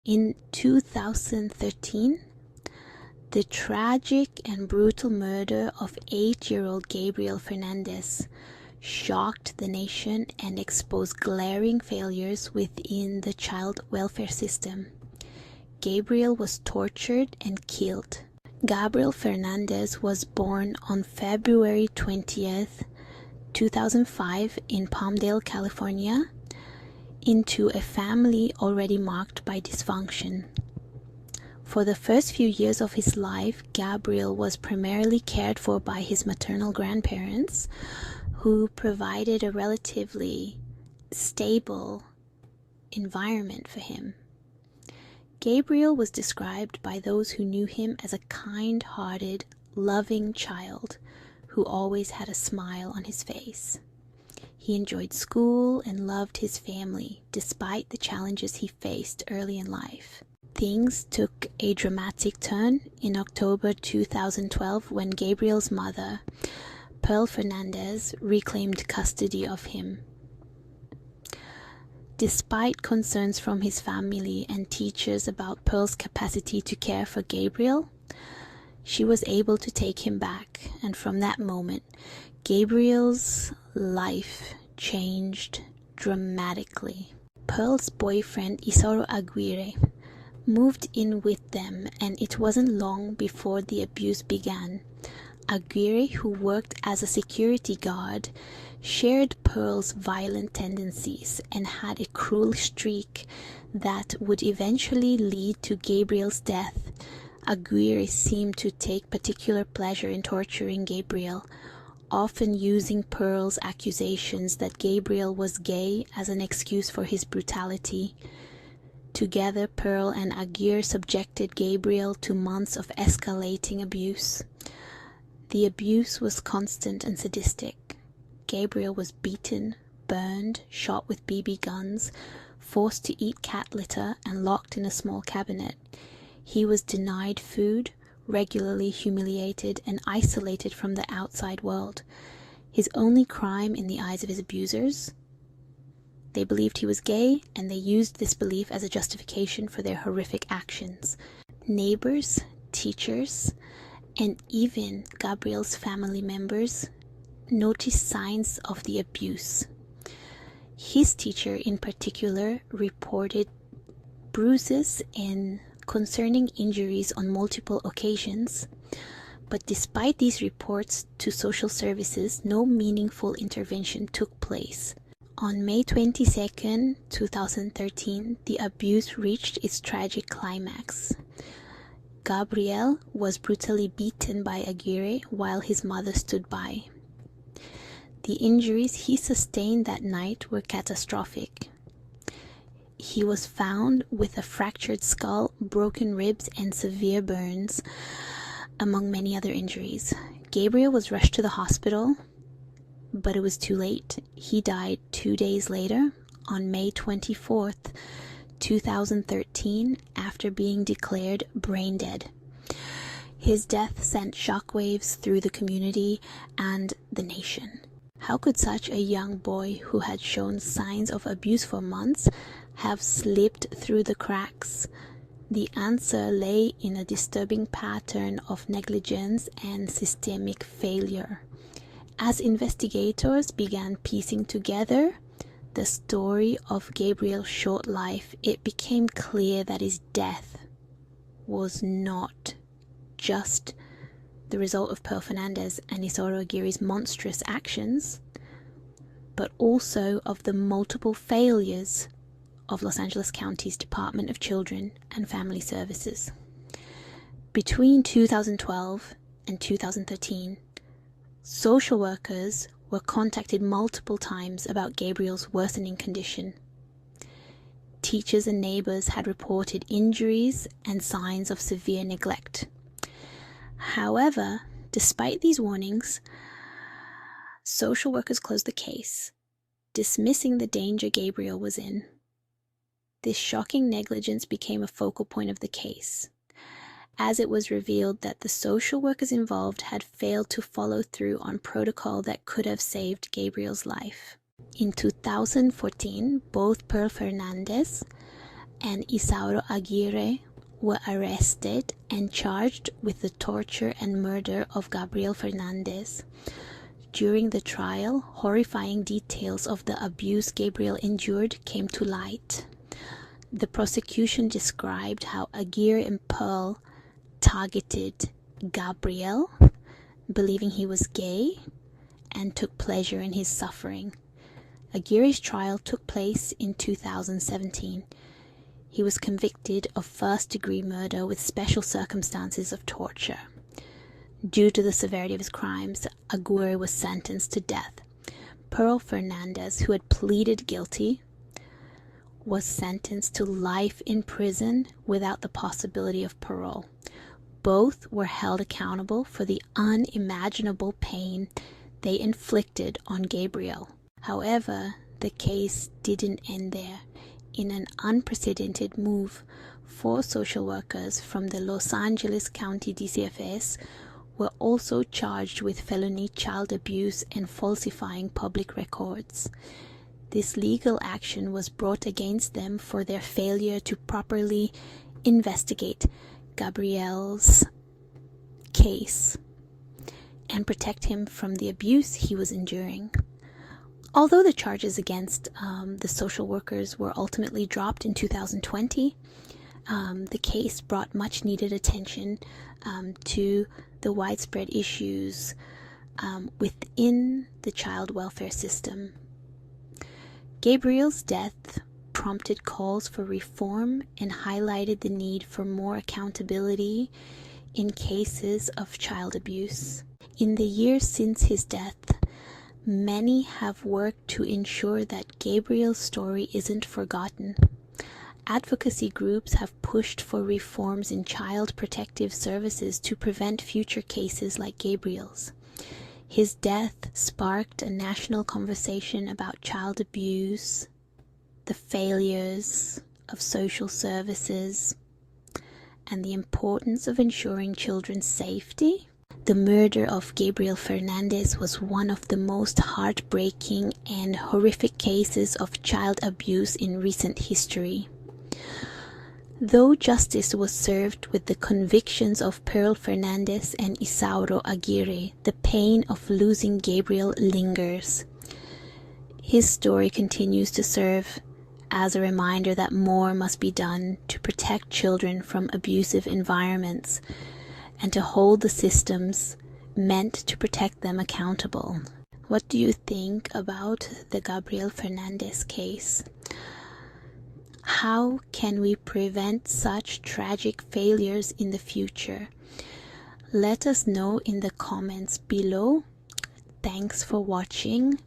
In 2013, the tragic and brutal murder of 8-year-old Gabriel Fernandez shocked the nation and exposed glaring failures within the child welfare system. Gabriel was tortured and killed. Gabriel Fernandez was born on February 20th, 2005 in Palmdale, California, into a family already marked by dysfunction. For the first few years of his life, Gabriel was primarily cared for by his maternal grandparents, who provided a relatively stable environment for him. Gabriel was described by those who knew him as a kind-hearted, loving child who always had a smile on his face. He enjoyed school and loved his family, despite the challenges he faced early in life. Things took a dramatic turn in October 2012 when Gabriel's mother, Pearl Fernandez, reclaimed custody of him. Despite concerns from his family and teachers about Pearl's capacity to care for Gabriel, she was able to take him back, and from that moment, Gabriel's life changed dramatically. Pearl's boyfriend, Isauro Aguirre, moved in with them, and it wasn't long before the abuse began. Aguirre, who worked as a security guard, shared Pearl's violent tendencies and had a cruel streak that would eventually lead to Gabriel's death. Aguirre seemed to take particular pleasure in torturing Gabriel, often using Pearl's accusations that Gabriel was gay as an excuse for his brutality. Together, Pearl and Aguirre subjected Gabriel to months of escalating abuse. The abuse was constant and sadistic. Gabriel was beaten, burned, shot with BB guns, forced to eat cat litter, and locked in a small cabinet. He was denied food, regularly humiliated, and isolated from the outside world. His only crime in the eyes of his abusers? They believed he was gay, and they used this belief as a justification for their horrific actions. Neighbors, teachers, and even Gabriel's family members noticed signs of the abuse. His teacher in particular reported bruises and concerning injuries on multiple occasions, but despite these reports to social services, no meaningful intervention took place. On May 22, 2013, the abuse reached its tragic climax. Gabriel was brutally beaten by Aguirre while his mother stood by. The injuries he sustained that night were catastrophic. He was found with a fractured skull, broken ribs, and severe burns, among many other injuries. Gabriel was rushed to the hospital, but it was too late. He died 2 days later, on May 24th, 2013, after being declared brain dead. His death sent shockwaves through the community and the nation. How could such a young boy who had shown signs of abuse for months have slipped through the cracks? The answer lay in a disturbing pattern of negligence and systemic failure. As investigators began piecing together the story of Gabriel's short life, it became clear that his death was not just the result of Pearl Fernandez and Isauro Aguirre's monstrous actions, but also of the multiple failures of Los Angeles County's Department of Children and Family Services. Between 2012 and 2013, social workers were contacted multiple times about Gabriel's worsening condition. Teachers and neighbors had reported injuries and signs of severe neglect. However, despite these warnings, social workers closed the case, dismissing the danger Gabriel was in. This shocking negligence became a focal point of the case, as it was revealed that the social workers involved had failed to follow through on protocol that could have saved Gabriel's life. In 2014, both Pearl Fernandez and Isauro Aguirre were arrested and charged with the torture and murder of Gabriel Fernandez. During the trial, horrifying details of the abuse Gabriel endured came to light. The prosecution described how Aguirre and Pearl targeted Gabriel, believing he was gay, and took pleasure in his suffering. Aguirre's trial took place in 2017. He was convicted of first-degree murder with special circumstances of torture. Due to the severity of his crimes, Aguirre was sentenced to death. Pearl Fernandez, who had pleaded guilty, was sentenced to life in prison without the possibility of parole. Both were held accountable for the unimaginable pain they inflicted on Gabriel. However, the case didn't end there. In an unprecedented move, 4 social workers from the Los Angeles County DCFS were also charged with felony child abuse and falsifying public records. This legal action was brought against them for their failure to properly investigate Gabriel's case and protect him from the abuse he was enduring. Although the charges against the social workers were ultimately dropped in 2020, the case brought much needed attention to the widespread issues within the child welfare system. Gabriel's death prompted calls for reform and highlighted the need for more accountability in cases of child abuse. In the years since his death, many have worked to ensure that Gabriel's story isn't forgotten. Advocacy groups have pushed for reforms in child protective services to prevent future cases like Gabriel's. His death sparked a national conversation about child abuse, the failures of social services, and the importance of ensuring children's safety. The murder of Gabriel Fernandez was one of the most heartbreaking and horrific cases of child abuse in recent history. Though justice was served with the convictions of Pearl Fernandez and Isauro Aguirre, the pain of losing Gabriel lingers. His story continues to serve as a reminder that more must be done to protect children from abusive environments and to hold the systems meant to protect them accountable. What do you think about the Gabriel Fernandez case? How can we prevent such tragic failures in the future? Let us know in the comments below. Thanks for watching.